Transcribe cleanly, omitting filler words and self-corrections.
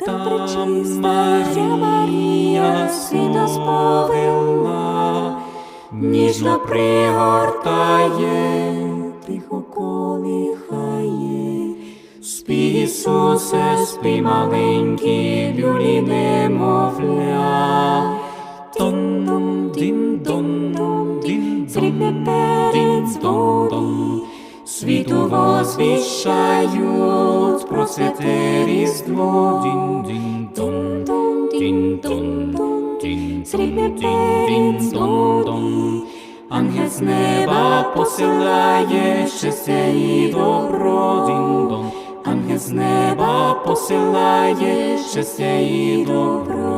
Там Марія сина сповила, ніжно пригортає, тихо колихає. Спи, Ісусе, спи, маленький, люлі немовля. Срібне перець дзвони, світу возвіщають про святе Різдво. Срібне перець дзвони, ангел з неба посилає щастя і добро. Ангел з неба посилає щастя і добро.